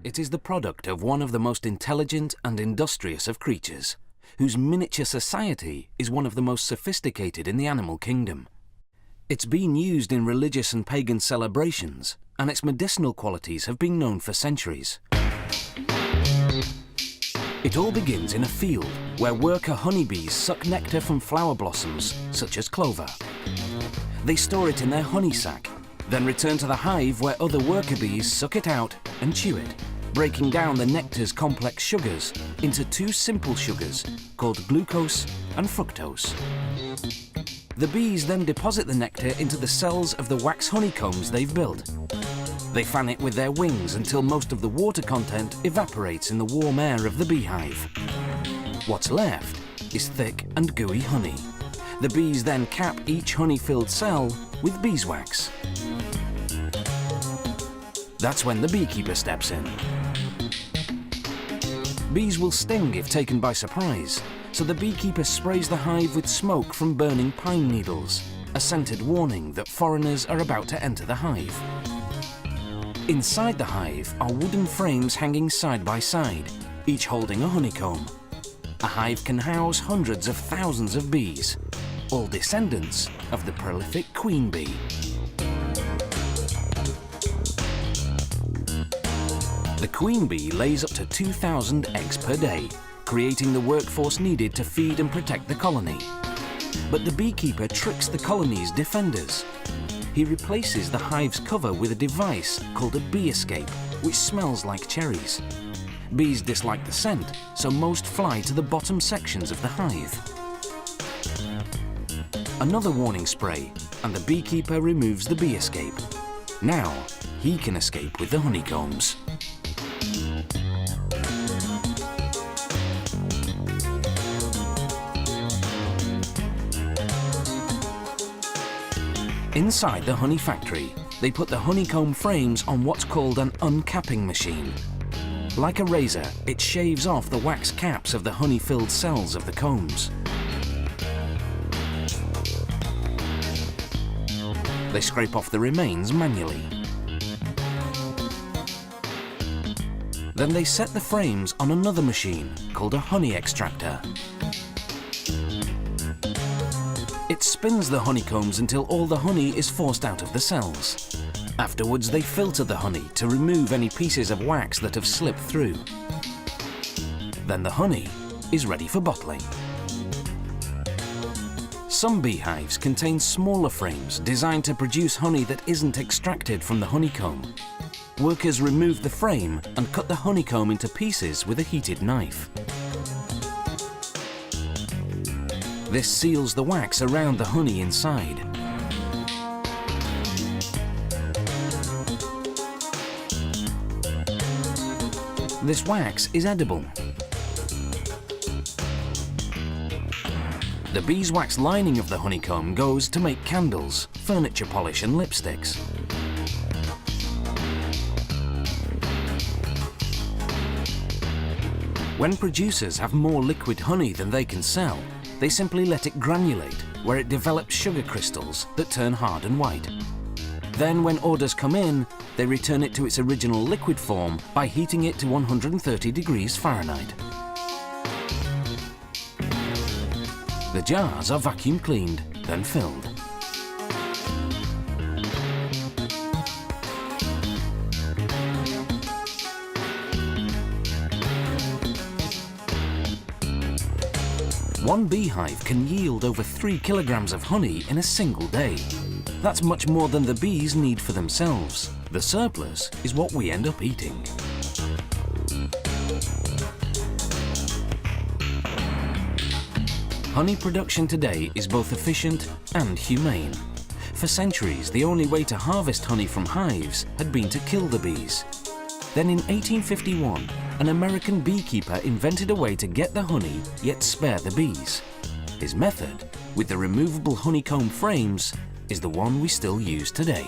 It is the product of one of the most intelligent and industrious of creatures, whose miniature society is one of the most sophisticated in the animal kingdom. It's been used in religious and pagan celebrations, and its medicinal qualities have been known for centuries. It all begins in a field where worker honeybees suck nectar from flower blossoms, such as clover. They store it in their honey sac, then return to the hive where other worker bees suck it out and chew it, breaking down the nectar's complex sugars into two simple sugars called glucose and fructose. The bees then deposit the nectar into the cells of the wax honeycombs they've built. They fan it with their wings until most of the water content evaporates in the warm air of the beehive. What's left is thick and gooey honey. The bees then cap each honey-filled cell with beeswax. That's when the beekeeper steps in. Bees will sting if taken by surprise, so the beekeeper sprays the hive with smoke from burning pine needles, a scented warning that foreigners are about to enter the hive. Inside the hive are wooden frames hanging side by side, each holding a honeycomb. A hive can house hundreds of thousands of bees, all descendants of the prolific queen bee. The queen bee lays up to 2,000 eggs per day, creating the workforce needed to feed and protect the colony. But the beekeeper tricks the colony's defenders. He replaces the hive's cover with a device called a bee escape, which smells like cherries. Bees dislike the scent, so most fly to the bottom sections of the hive. Another warning spray, and the beekeeper removes the bee escape. Now, he can escape with the honeycombs. Inside the honey factory, they put the honeycomb frames on what's called an uncapping machine. Like a razor, it shaves off the wax caps of the honey-filled cells of the combs. They scrape off the remains manually. Then they set the frames on another machine called a honey extractor. It spins the honeycombs until all the honey is forced out of the cells. Afterwards, they filter the honey to remove any pieces of wax that have slipped through. Then the honey is ready for bottling. Some beehives contain smaller frames designed to produce honey that isn't extracted from the honeycomb. Workers remove the frame and cut the honeycomb into pieces with a heated knife. This seals the wax around the honey inside. This wax is edible. The beeswax lining of the honeycomb goes to make candles, furniture polish and lipsticks. When producers have more liquid honey than they can sell, they simply let it granulate, where it develops sugar crystals that turn hard and white. Then, when orders come in, they return it to its original liquid form by heating it to 130 degrees Fahrenheit. The jars are vacuum cleaned, then filled. One beehive can yield over 3 kilograms of honey in a single day. That's much more than the bees need for themselves. The surplus is what we end up eating. Honey production today is both efficient and humane. For centuries, the only way to harvest honey from hives had been to kill the bees. Then in 1851, an American beekeeper invented a way to get the honey, yet spare the bees. His method, with the removable honeycomb frames, is the one we still use today.